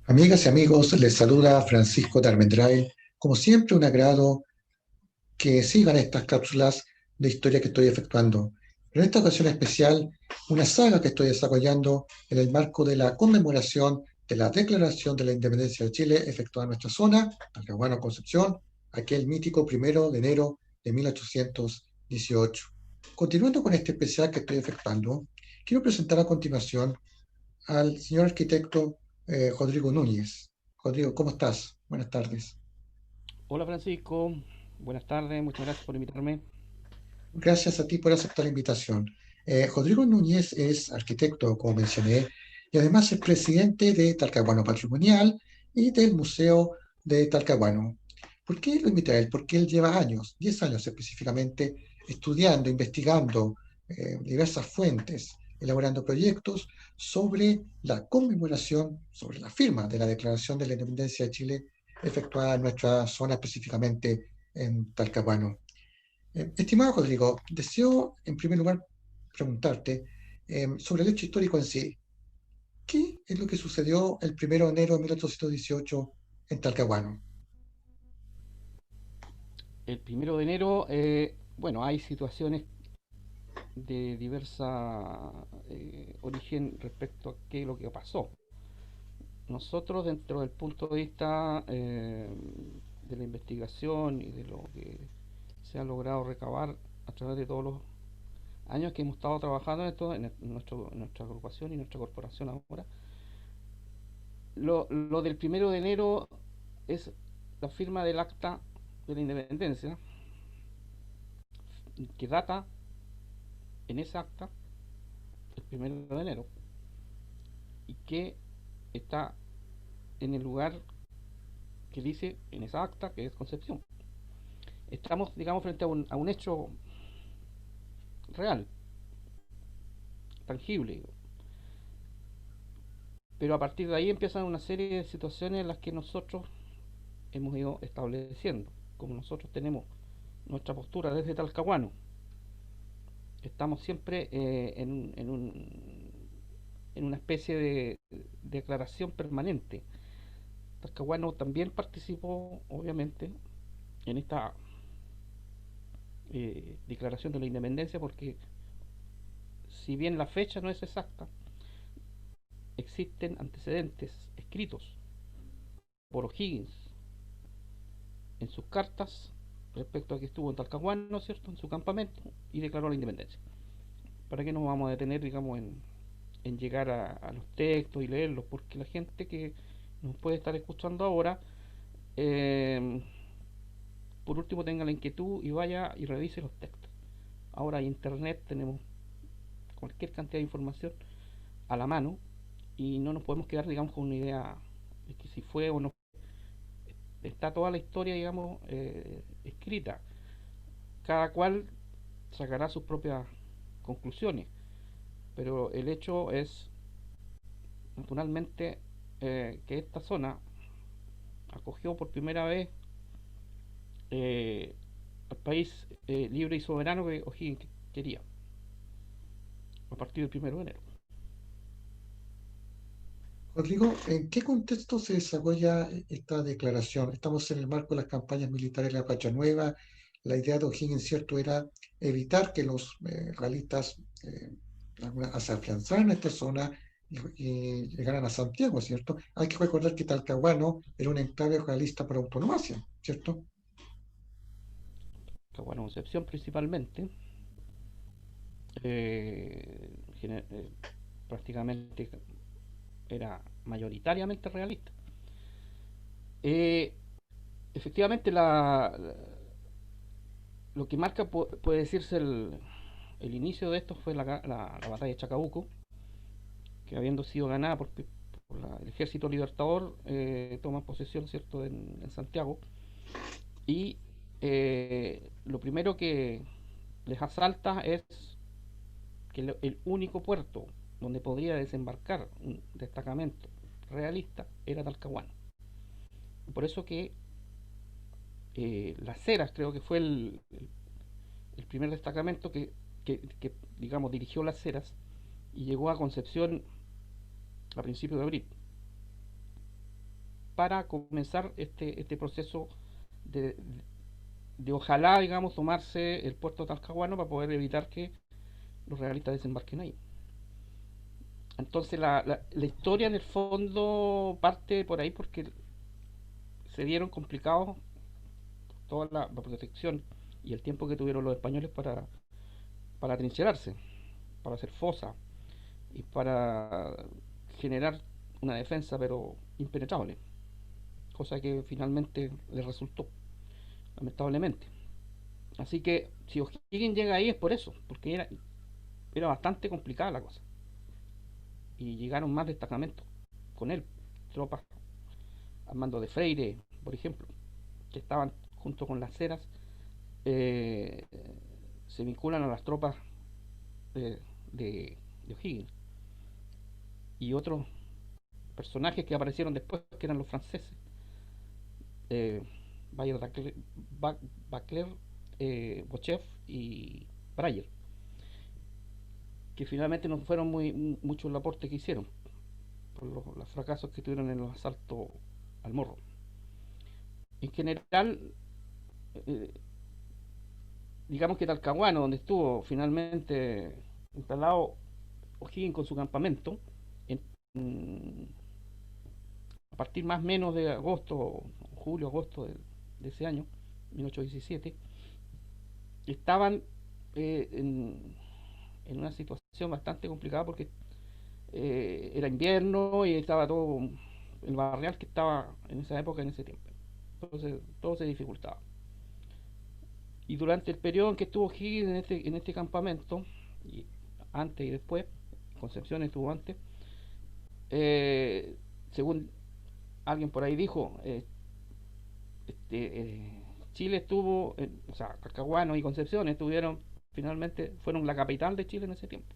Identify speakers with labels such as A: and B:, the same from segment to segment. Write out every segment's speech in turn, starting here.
A: Amigas y amigos, les saluda Francisco de Armendáriz. Como siempre, un agrado que sigan estas cápsulas de historia que estoy efectuando. Pero en esta ocasión especial, una saga que estoy desarrollando en el marco de la conmemoración de la Declaración de la Independencia de Chile efectuada en nuestra zona, Talcahuano, Concepción, aquel mítico 1 de enero de 1818. Continuando con este especial que estoy efectuando, quiero presentar a continuación al señor arquitecto Rodrigo Núñez. Rodrigo, ¿cómo estás? Buenas tardes.
B: Hola Francisco, buenas tardes, muchas gracias por invitarme.
A: Gracias a ti por aceptar la invitación. Rodrigo Núñez es arquitecto, como mencioné, y además es presidente de Talcahuano Patrimonial y del Museo de Talcahuano. ¿Por qué lo invité a él? Porque él lleva años, 10 años específicamente, estudiando, investigando diversas fuentes, elaborando proyectos sobre la conmemoración, sobre la firma de la Declaración de la Independencia de Chile efectuada en nuestra zona, específicamente en Talcahuano. Estimado Rodrigo, deseo en primer lugar preguntarte sobre el hecho histórico en sí. ¿Qué es lo que sucedió el 1 de enero de 1818 en Talcahuano?
B: El 1 de enero, bueno, hay situaciones de diversa origen respecto a qué es lo que pasó. Nosotros, dentro del punto de vista de la investigación y de lo que se ha logrado recabar a través de todos los años que hemos estado trabajando en esto, en nuestra agrupación y nuestra corporación ahora, lo del 1 de enero es la firma del acta de la independencia que data en esa acta el 1 de enero y que está en el lugar que dice en esa acta que es Concepción. Estamos, digamos, frente a un hecho real, tangible, pero a partir de ahí empiezan una serie de situaciones en las que nosotros hemos ido estableciendo, como nosotros tenemos nuestra postura desde Talcahuano, estamos siempre en una especie de declaración permanente. Talcahuano también participó, obviamente, en esta declaración de la independencia, porque si bien la fecha no es exacta, existen antecedentes escritos por O'Higgins en sus cartas respecto a que estuvo en Talcahuano, ¿cierto?, en su campamento y declaró la independencia. ¿Para qué nos vamos a detener, digamos, en llegar a los textos y leerlos? Porque la gente que nos puede estar escuchando ahora, eh, por último, tenga la inquietud y vaya y revise los textos. Ahora hay internet, tenemos cualquier cantidad de información a la mano y no nos podemos quedar, digamos, con una idea de que si fue o no. Está toda la historia, digamos, escrita. Cada cual sacará sus propias conclusiones, pero el hecho es, naturalmente, que esta zona acogió por primera vez al país libre y soberano que O'Higgins quería a partir del 1 de enero.
A: Rodrigo, ¿en qué contexto se desarrolla esta declaración? Estamos en el marco de las campañas militares de la Patria Nueva. La idea de O'Higgins, cierto, era evitar que los realistas se afianzaran en esta zona y llegaran a Santiago, ¿cierto? Hay que recordar que Talcahuano era un enclave realista por autonomía, ¿cierto?
B: Bueno, Concepción principalmente, eh, eh, prácticamente era mayoritariamente realista. Eh, Efectivamente, lo que marca, puede decirse, el inicio de esto fue la batalla de Chacabuco, que habiendo sido ganada por el ejército libertador, toma posesión, ¿cierto?, en Santiago. Y lo primero que les asalta es que el único puerto donde podría desembarcar un destacamento realista era Talcahuano. Por eso que Las Heras creo que fue el primer destacamento que, digamos, dirigió Las Heras y llegó a Concepción a principios de abril para comenzar este proceso de, de ojalá, digamos, tomarse el puerto de Talcahuano para poder evitar que los realistas desembarquen ahí. Entonces la historia en el fondo parte por ahí porque se vieron complicados toda la protección y el tiempo que tuvieron los españoles para trincherarse, para hacer fosa y para generar una defensa pero impenetrable, cosa que finalmente les resultó, lamentablemente. Así que si O'Higgins llega ahí es por eso, porque era bastante complicada la cosa. Y llegaron más destacamentos con él, tropas al mando de Freire, por ejemplo, que estaban junto con las Heras, eh, se vinculan a las tropas eh, de O'Higgins. Y otros personajes que aparecieron después, que eran los franceses, eh, Bacler, Bochef y Breyer, que finalmente no fueron mucho el aporte que hicieron por los fracasos que tuvieron en los asaltos al Morro. En general, eh, digamos que Talcahuano, donde estuvo finalmente instalado O'Higgins con su campamento, en, a partir más o menos de agosto, julio, agosto de ese año, 1817, estaban eh, en, en una situación bastante complicada porque era invierno y estaba todo el barrial que estaba en esa época, en ese tiempo. Entonces todo se dificultaba. Y durante el periodo en que estuvo Higgins en este campamento, y antes y después, Concepción estuvo antes, según alguien por ahí dijo, este, Chile estuvo, o sea, Talcahuano y Concepción estuvieron, finalmente, fueron la capital de Chile en ese tiempo.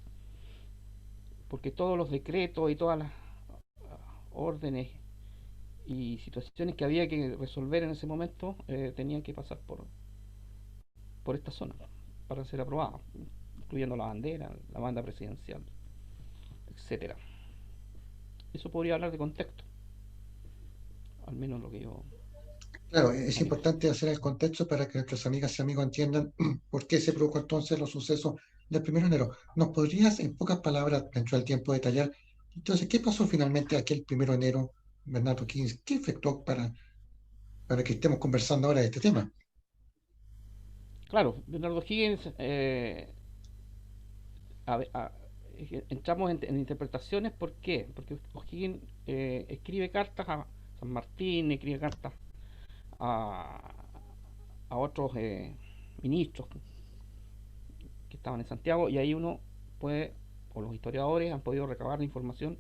B: Porque todos los decretos y todas las órdenes y situaciones que había que resolver en ese momento tenían que pasar por esta zona para ser aprobadas, incluyendo la bandera, la banda presidencial, etcétera. Eso podría hablar de contexto, al menos lo que yo
A: Claro, es
B: manifiesto.
A: importante hacer el contexto para que nuestras amigas y amigos entiendan por qué se produjo entonces los sucesos del 1 de enero. ¿Nos podrías, en pocas palabras, dentro del tiempo, detallar entonces qué pasó finalmente aquel 1 de enero, Bernardo Higgins? ¿Qué efectuó para que estemos conversando ahora de este tema?
B: Claro, Leonardo Higgins, a ver, entramos en interpretaciones. ¿Por qué? Porque O'Higgins escribe cartas a San Martín, escribe cartas a, a otros ministros que estaban en Santiago, y ahí uno puede, o los historiadores han podido recabar información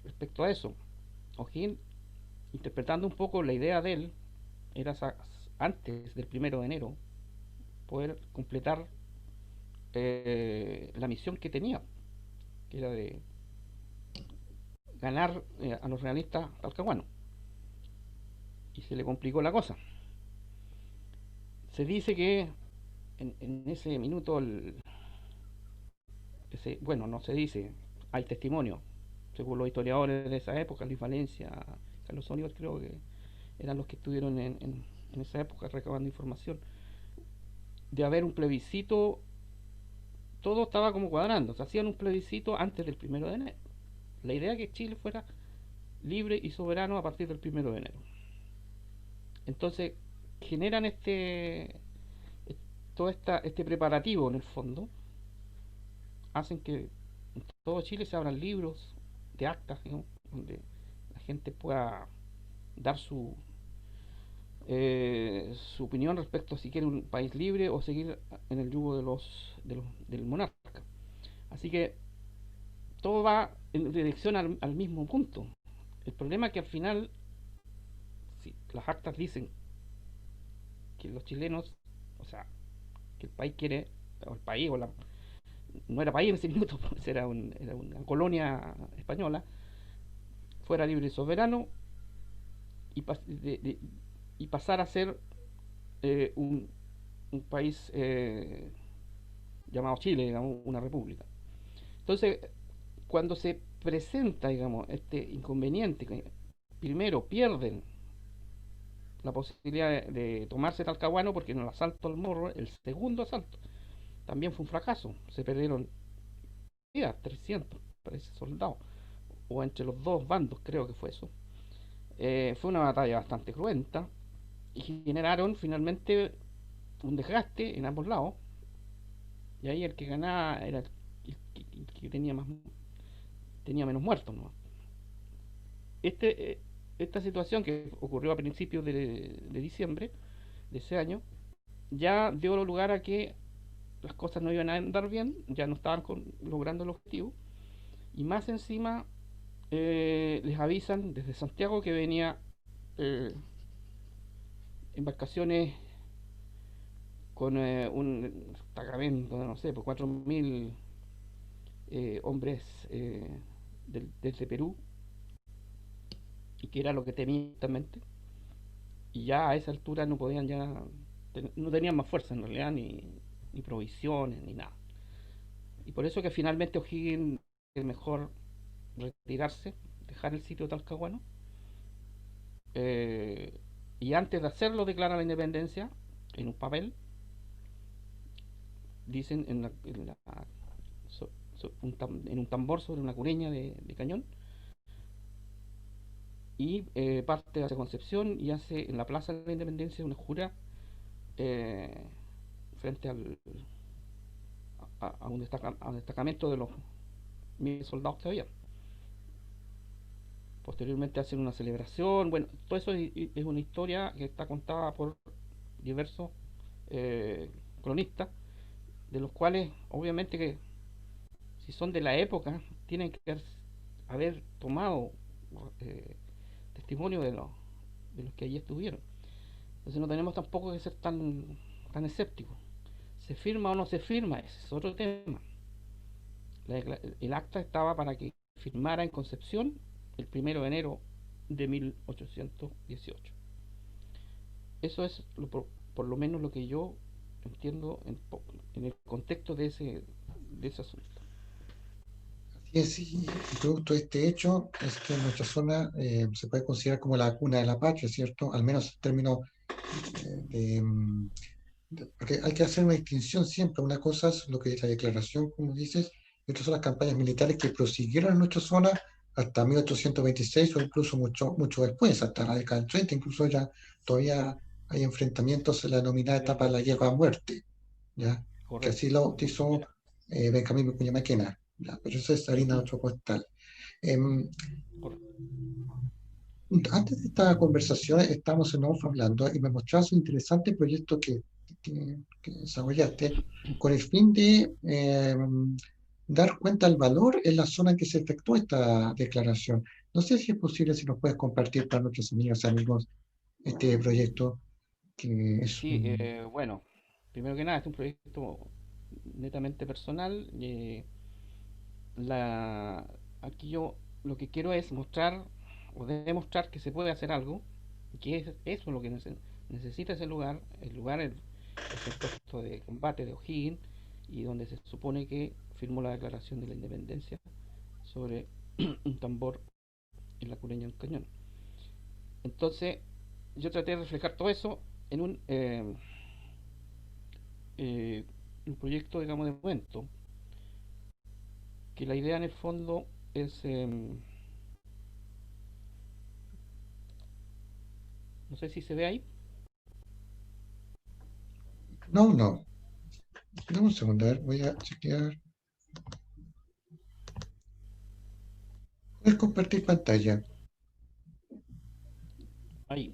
B: respecto a eso. O'Higgins, interpretando un poco la idea de él, era antes del 1 de enero poder completar la misión que tenía, que era de ganar a los realistas talcahuanos. Y se le complicó la cosa. Se dice que en ese minuto, bueno, no se dice, hay testimonio, según los historiadores de esa época, Luis Valencia, Carlos Oliver, creo que eran los que estuvieron en esa época recabando información, de haber un plebiscito. Todo estaba como cuadrando, se hacían un plebiscito antes del 1 de enero. La idea es que Chile fuera libre y soberano a partir del 1 de enero. Entonces generan todo este preparativo en el fondo, hacen que en todo Chile se abran libros de actas, ¿no?, donde la gente pueda dar su opinión respecto a si quiere un país libre o seguir en el yugo del monarca. Así que todo va en dirección al mismo punto. El problema es que al final, si las actas dicen que los chilenos, o sea, que el país quiere, o el país, no era país en ese minuto, pues era una colonia española, fuera libre y soberano y, y pasar a ser un país llamado Chile, digamos, una república. Entonces, cuando se presenta, digamos, este inconveniente, que primero pierden la posibilidad de tomarse Talcahuano porque en el asalto al morro, el segundo asalto, también fue un fracaso. Se perdieron 300, parece, soldados, o entre los dos bandos, creo que fue eso. Fue una batalla bastante cruenta y generaron finalmente un desgaste en ambos lados. Y ahí el que ganaba era el que tenía menos muertos, ¿no? Esta situación que ocurrió a principios de diciembre de ese año ya dio lugar a que las cosas no iban a andar bien, ya no estaban logrando el objetivo, y más encima les avisan desde Santiago que venía eh, embarcaciones con un destacamento, no sé, por 4.000 hombres desde Perú, y que era lo que temían justamente, y ya a esa altura no podían ya, no tenían más fuerza en realidad, ni provisiones, ni nada. Y por eso que finalmente O'Higgins es mejor retirarse, dejar el sitio de Talcahuano, eh, y antes de hacerlo declara la independencia en un papel, dicen en un tambor sobre una cureña de cañón, y parte hacia Concepción y hace en la Plaza de la Independencia una jura eh, frente a un destacamento de los 1.000 soldados que había. Posteriormente hacen una celebración. Bueno, todo eso es una historia que está contada por diversos eh, cronistas, de los cuales obviamente que si son de la época tienen que haber tomado eh, testimonio de los que allí estuvieron. Entonces no tenemos tampoco que ser tan escépticos. ¿Se firma o no se firma? Ese es otro tema. El acta estaba para que firmara en Concepción el 1 de enero de 1818. Eso es por lo menos lo que yo entiendo en el contexto de ese asunto.
A: Así es, y producto de este hecho es que nuestra zona se puede considerar como la cuna de la patria, ¿cierto? Al menos en términos de, porque hay que hacer una distinción siempre. Una cosa es lo que es la declaración, como dices, y otras son las campañas militares que prosiguieron en nuestra zona hasta 1826 o incluso mucho, mucho después, hasta la década del 30, incluso ya todavía hay enfrentamientos en la denominada etapa de la guerra a muerte, ¿ya? Que así
B: Correcto.
A: lo bautizó Benjamín Vicuña Maquena, ¿ya? Pero eso es harina de otro costal. Em,
B: Correcto.
A: Antes de esta conversación estamos en off hablando y me mostrabas un interesante proyecto que desarrollaste con el fin de dar cuenta del valor en la zona en que se efectuó esta declaración. No sé si es posible, si nos puedes compartir para nuestros amigas y amigos este proyecto, que es
B: Sí,
A: un...
B: bueno, primero que nada, es un proyecto netamente personal. Aquí yo lo que quiero es mostrar o demostrar que se puede hacer algo, que es eso lo que necesita ese lugar. El lugar es el puesto de combate de O'Higgins, y donde se supone que firmó la declaración de la independencia sobre un tambor en la cureña de un cañón. Entonces, yo traté de reflejar todo eso en un proyecto, digamos, de momento, que la idea en el fondo es, no sé si se ve ahí.
A: No, no. Dame un segundo, a ver, voy a chequear. Puedes compartir pantalla.
B: Ahí,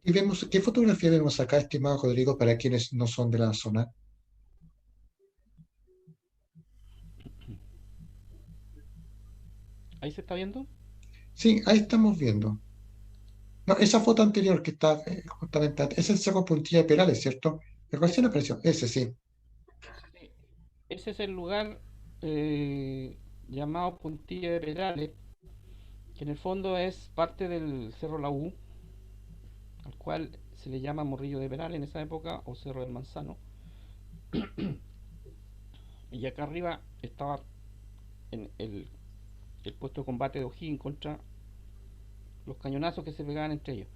A: Y vemos, ¿qué fotografía vemos acá, estimado Rodrigo, para quienes no son de la zona?
B: ahí se está viendo.
A: Sí, ahí estamos viendo. No, esa foto anterior que está justamente antes, es el Cerro Puntilla de Perales, ¿cierto? El recién
B: Esa.
A: apareció, ese sí.
B: Sí. Ese es el lugar llamado Puntilla de Perales, que en el fondo es parte del Cerro La U, al cual se le llama Morrillo de Perales en esa época, o Cerro del Manzano. Y acá arriba estaba en el puesto de combate de O'Higgins contra los cañonazos que se pegaban entre ellos.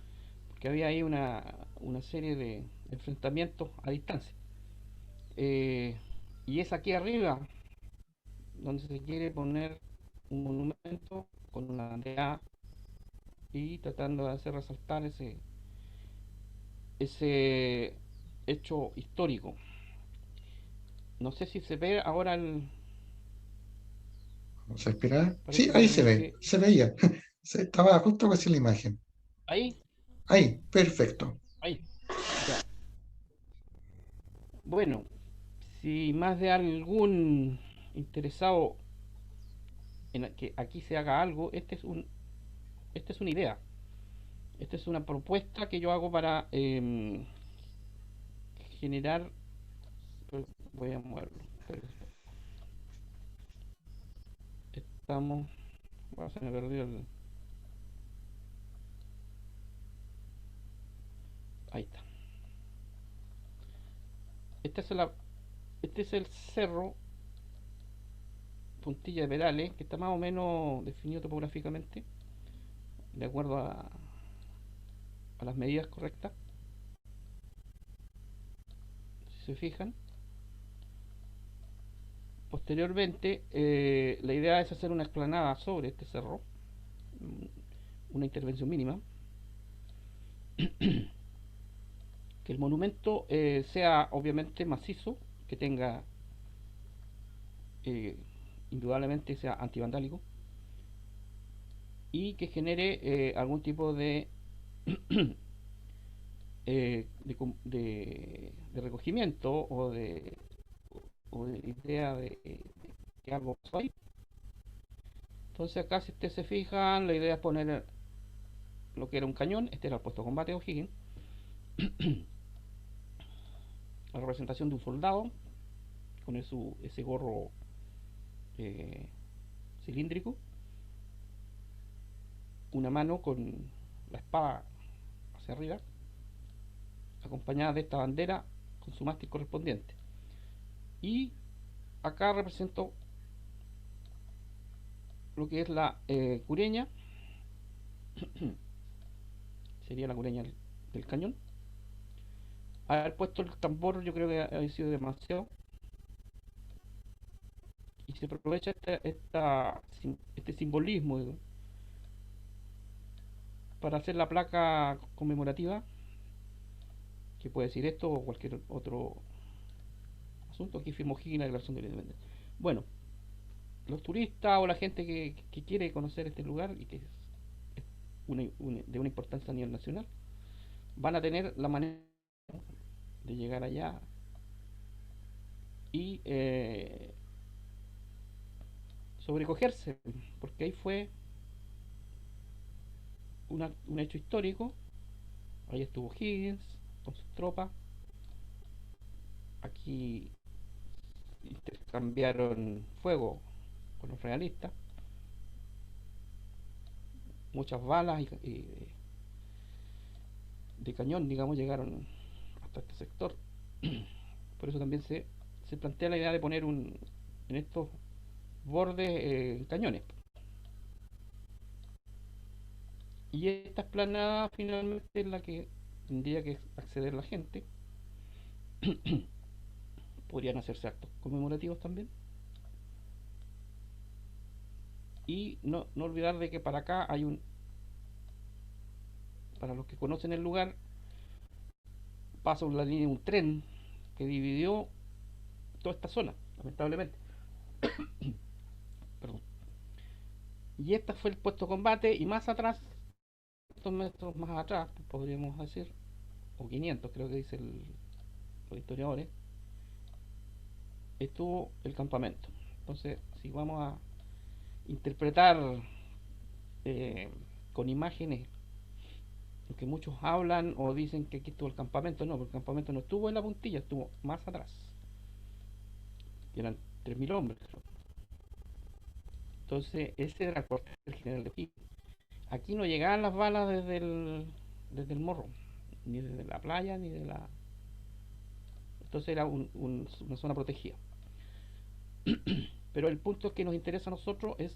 B: Porque había ahí una serie de enfrentamientos a distancia. Eh, y es aquí arriba donde se quiere poner un monumento con una bandera y tratando de hacer resaltar ese hecho histórico. No sé si se ve ahora
A: Vamos a esperar. Sí,
B: parece que
A: ahí se
B: como
A: ve,
B: que
A: se veía. Estaba justo casi la imagen.
B: ahí,
A: Ahí, perfecto.
B: ahí, ya. Bueno, si más de algún interesado en que aquí se haga algo, esta es una idea. Esta es una propuesta que yo hago para generar. Voy a moverlo. Estamos. Bueno, se me perdió el. Ahí está. Este es, este es el cerro Puntilla de Perales, que está más o menos definido topográficamente, de acuerdo a las medidas correctas. Si se fijan. Posteriormente, la idea es hacer una explanada sobre este cerro, una intervención mínima, que el monumento sea obviamente macizo, que tenga eh, indudablemente sea antivandálico y que genere algún tipo de recogimiento o de idea de que algo pasó ahí. Entonces acá si ustedes se fijan, la idea es poner lo que era un cañón, este era el puesto de combate de O'Higgins, la representación de un soldado con ese gorro eh, cilíndrico, una mano con la espada hacia arriba, acompañada de esta bandera con su mástil correspondiente. Y acá represento lo que es la cureña, sería la cureña del cañón. Haber puesto el tambor yo creo que ha sido demasiado. Y se aprovecha este simbolismo para hacer la placa conmemorativa, que puede decir esto o cualquier otro asunto. Aquí firmó Higgins la declaración de la independencia. Bueno, los turistas o la gente que quiere conocer este lugar y que es de una importancia a nivel nacional, van a tener la manera de llegar allá y sobrecogerse, porque ahí fue un hecho histórico. Ahí estuvo Higgins con sus tropas. Aquí intercambiaron fuego con los realistas. Muchas balas de cañón, digamos, llegaron hasta este sector. Por eso también se plantea la idea de poner en estos bordes cañones. Y esta esplanada finalmente es la que tendría que acceder la gente. Podrían hacerse actos conmemorativos también. Y no olvidar de que para acá hay para los que conocen el lugar, pasa una línea de un tren que dividió toda esta zona, lamentablemente. Perdón. Y este fue el puesto de combate y más atrás, 200 metros más atrás, podríamos decir, o 500 creo que dicen los historiadores, estuvo el campamento. Entonces, si vamos a interpretar eh, con imágenes lo que muchos hablan o dicen que aquí estuvo el campamento, no, porque el campamento no estuvo en la puntilla, estuvo más atrás. Y eran 3.000 hombres. Entonces, ese era el cuartel general de Higgins. Aquí no llegaban las balas desde el morro, ni desde la playa, ni de la. Entonces era una zona protegida. Pero el punto que nos interesa a nosotros es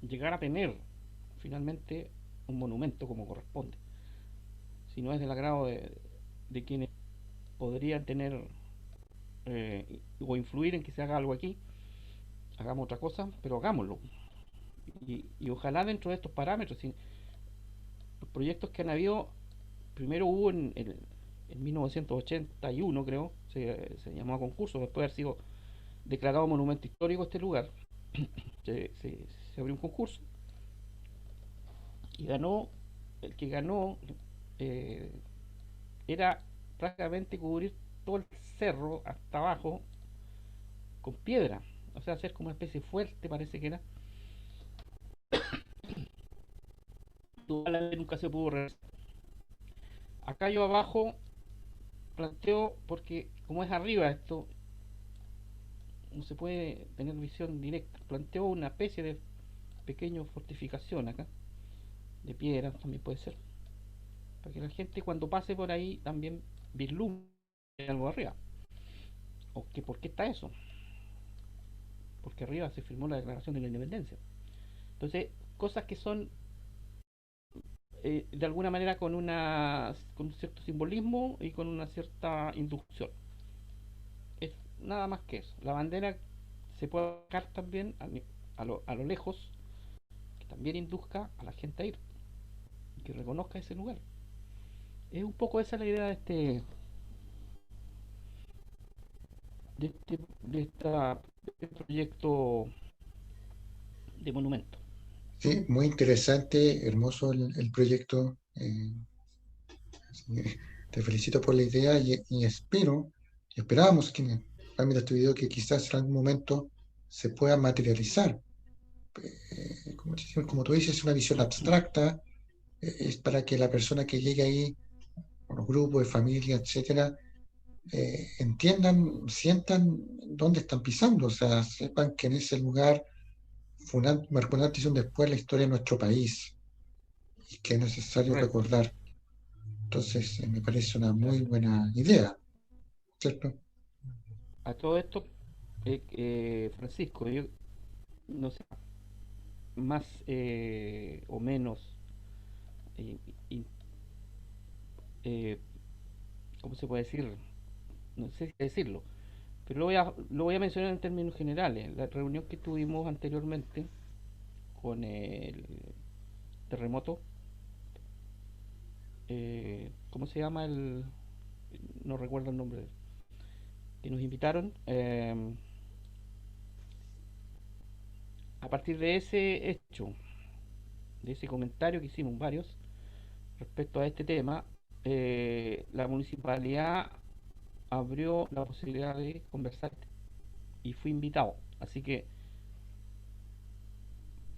B: llegar a tener finalmente un monumento como corresponde. Si no es del agrado de quienes podrían tener o influir en que se haga algo aquí, hagamos otra cosa, pero hagámoslo. Y ojalá dentro de estos parámetros, si los proyectos que han habido, primero hubo en 1981, creo, se llamó a concurso, después de haber sido declarado monumento histórico este lugar, se abrió un concurso y ganó, el que ganó eh, era prácticamente cubrir todo el cerro hasta abajo con piedra, o sea, hacer como una especie de fuerte, parece que era. Nunca se pudo realizar. Acá yo abajo planteo, porque como es arriba esto, no se puede tener visión directa. Planteo una especie de pequeño fortificación acá, de piedra también puede ser, para que la gente cuando pase por ahí también vislumbre algo arriba. ¿O que por qué está eso? Porque arriba se firmó la Declaración de la Independencia. Entonces, cosas que son de alguna manera con un cierto simbolismo y con una cierta inducción. Es nada más que eso. La bandera se puede sacar también a lo lejos, que también induzca a la gente a ir y que reconozca ese lugar. Es un poco esa la idea de este proyecto de monumento.
A: Sí, muy interesante, hermoso el proyecto. Así que te felicito por la idea y espero, y esperamos que mira este video que quizás en algún momento se pueda materializar. Como tú dices, es una visión abstracta, es para que la persona que llegue ahí, o los grupos de familia, etcétera, entiendan, sientan dónde están pisando, o sea, sepan que en ese lugar marcó un antes y un después en la historia de nuestro país y que es necesario
B: Correcto.
A: recordar. Entonces, me parece una muy
B: Exacto.
A: buena idea, ¿cierto?
B: A todo esto, Francisco, yo no sé, más o menos, eh, in- eh, ¿cómo se puede decir? No sé si decirlo, pero lo voy a mencionar en términos generales. La reunión que tuvimos anteriormente con el terremoto, ¿cómo se llama el? No recuerdo el nombre, que nos invitaron. A partir de ese hecho, de ese comentario que hicimos varios respecto a este tema, la municipalidad abrió la posibilidad de conversar y fui invitado. Así que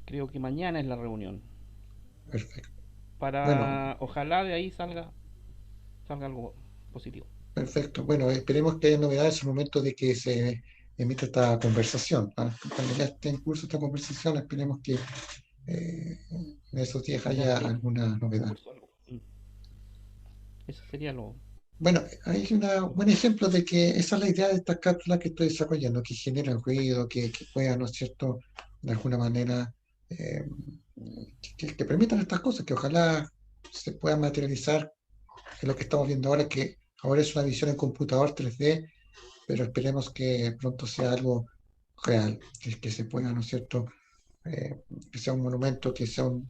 B: creo que mañana es la reunión.
A: Perfecto. Bueno,
B: Para ojalá de ahí salga algo positivo.
A: perfecto. Bueno, esperemos que haya novedades en el momento de que se emita esta conversación, ¿ah? Cuando ya esté en curso esta conversación, esperemos que en esos días
B: Ya
A: haya
B: esté
A: alguna
B: en
A: novedad.
B: curso algo. Eso sería lo.
A: Bueno, hay un buen ejemplo de que esa es la idea de estas cápsulas que estoy desarrollando, que generan ruido, que puedan, ¿no es cierto?, de alguna manera, eh, que permitan estas cosas, que ojalá se puedan materializar en lo que estamos viendo ahora, que ahora es una visión en computador 3D, pero esperemos que pronto sea algo real, que se pueda, ¿no es cierto?, que sea un monumento, que sea un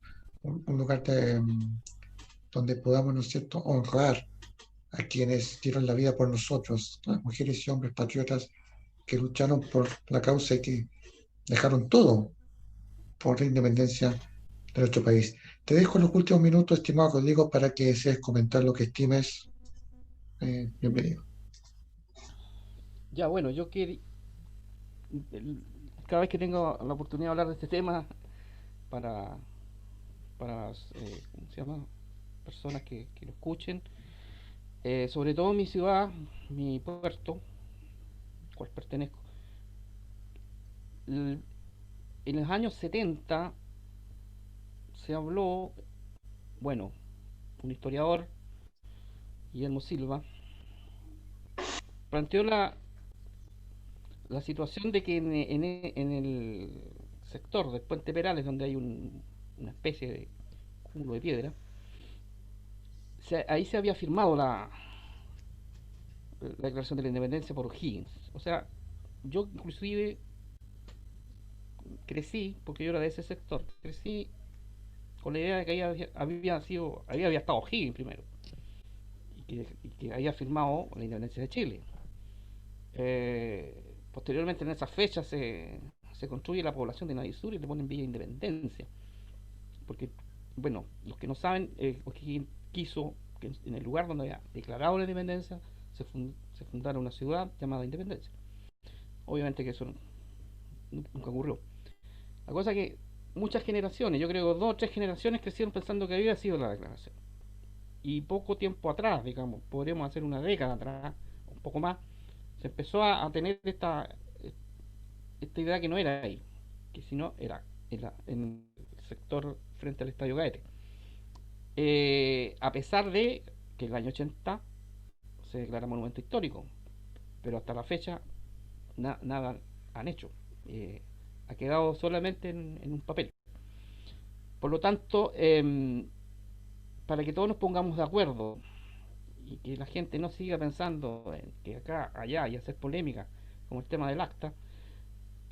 A: lugar donde podamos, ¿no es cierto?, honrar a quienes dieron la vida por nosotros, las mujeres y hombres patriotas que lucharon por la causa y que dejaron todo por la independencia de nuestro país. Te dejo los últimos minutos, estimado Rodrigo, para que desees comentar lo que estimes. Bienvenido.
B: Ya, bueno, cada vez que tengo la oportunidad de hablar de este tema para, para ¿cómo se llama? Personas que lo escuchen, sobre todo mi ciudad, mi puerto, al cual pertenezco, en los años 70 se habló, bueno, un historiador, Guillermo Silva, planteó la situación de que en el sector del puente Perales, donde hay una especie de cúmulo de piedra, ahí se había firmado la declaración de la independencia por O'Higgins. O sea, yo inclusive crecí, porque yo era de ese sector, crecí con la idea de que ahí ahí había estado O'Higgins primero, y que había firmado la independencia de Chile. Posteriormente en esas fechas se construye la población de Navisur y le ponen Villa Independencia. Porque, bueno, los que no saben, O'Higgins quiso que en el lugar donde había declarado la independencia se fundara una ciudad llamada Independencia. Obviamente que eso nunca ocurrió. La cosa es que muchas generaciones, yo creo 2 o 3 generaciones crecieron pensando que había sido la declaración. Y poco tiempo atrás, digamos, podríamos hacer una década atrás, un poco más, se empezó a tener esta idea que no era ahí, que si no era en el sector frente al Estadio Gaete. A pesar de que en el año 80 se declara monumento histórico, pero hasta la fecha nada han hecho. Ha quedado solamente en un papel. Por lo tanto, para que todos nos pongamos de acuerdo y que la gente no siga pensando en que acá, allá y hacer polémica, como el tema del acta,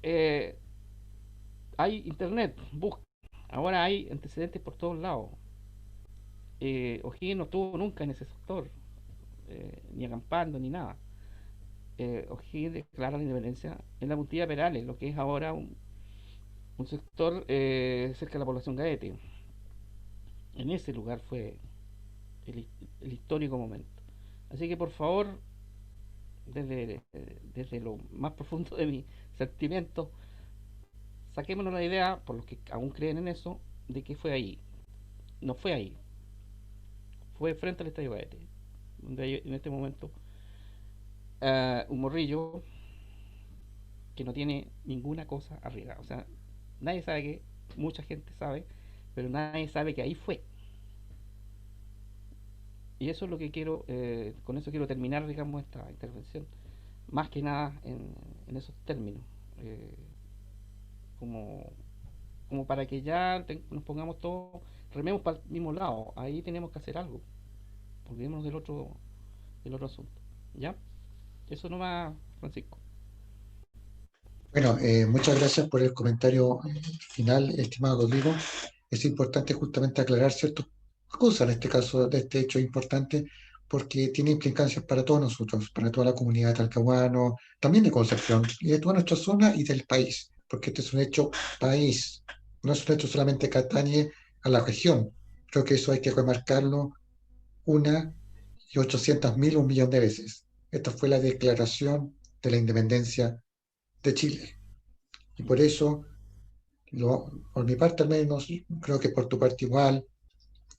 B: eh, hay internet, busca. Ahora hay antecedentes por todos lados. O'Higgins no estuvo nunca en ese sector, ni acampando, ni nada. O'Higgins declara la independencia en la Puntilla Perales, lo que es ahora un sector cerca de la población Gaete. En ese lugar fue el, el histórico momento. Así que por favor, desde lo más profundo de mi sentimiento, saquémonos la idea, por los que aún creen en eso, de que fue ahí. No fue ahí, fue frente al Estadio Gaete, donde hay en este momento un morrillo que no tiene ninguna cosa arriba. O sea, nadie sabe que, mucha gente sabe, pero nadie sabe que ahí fue. Y eso es lo que quiero, con eso quiero terminar, digamos, esta intervención, más que nada en esos términos, eh, como, como para que ya nos pongamos todos, rememos para el mismo lado, ahí tenemos que hacer algo, olvidémonos del otro asunto, ¿ya? Eso nomás, Francisco.
A: Bueno, muchas gracias por el comentario final, estimado Rodrigo. Es importante justamente aclarar ciertas cosas en este caso de este hecho importante porque tiene implicancias para todos nosotros, para toda la comunidad de Talcahuano, también de Concepción y de toda nuestra zona y del país, porque este es un hecho país, no es un hecho solamente que atañe a la región. Creo que eso hay que remarcarlo 1.800.000, 1.000.000 de veces. Esta fue la declaración de la independencia de Chile. Y por eso, por mi parte al menos, creo que por tu parte igual,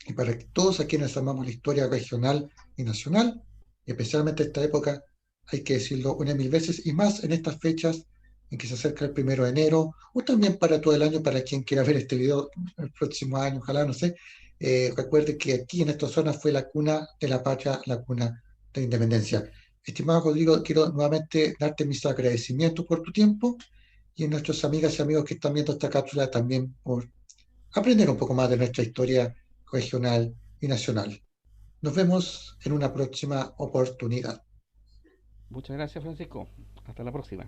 A: y para que todos aquí nos amamos la historia regional y nacional, y especialmente esta época, hay que decirlo 1.000 veces, y más en estas fechas en que se acerca el 1 de enero, o también para todo el año, para quien quiera ver este video el próximo año, ojalá, no sé. Recuerde que aquí en esta zona fue la cuna de la patria, la cuna de la independencia. Estimado Rodrigo, quiero nuevamente darte mis agradecimientos por tu tiempo y a nuestras amigas y amigos que están viendo esta cápsula también por aprender un poco más de nuestra historia regional y nacional. Nos vemos en una próxima oportunidad.
B: Muchas gracias, Francisco. Hasta la próxima.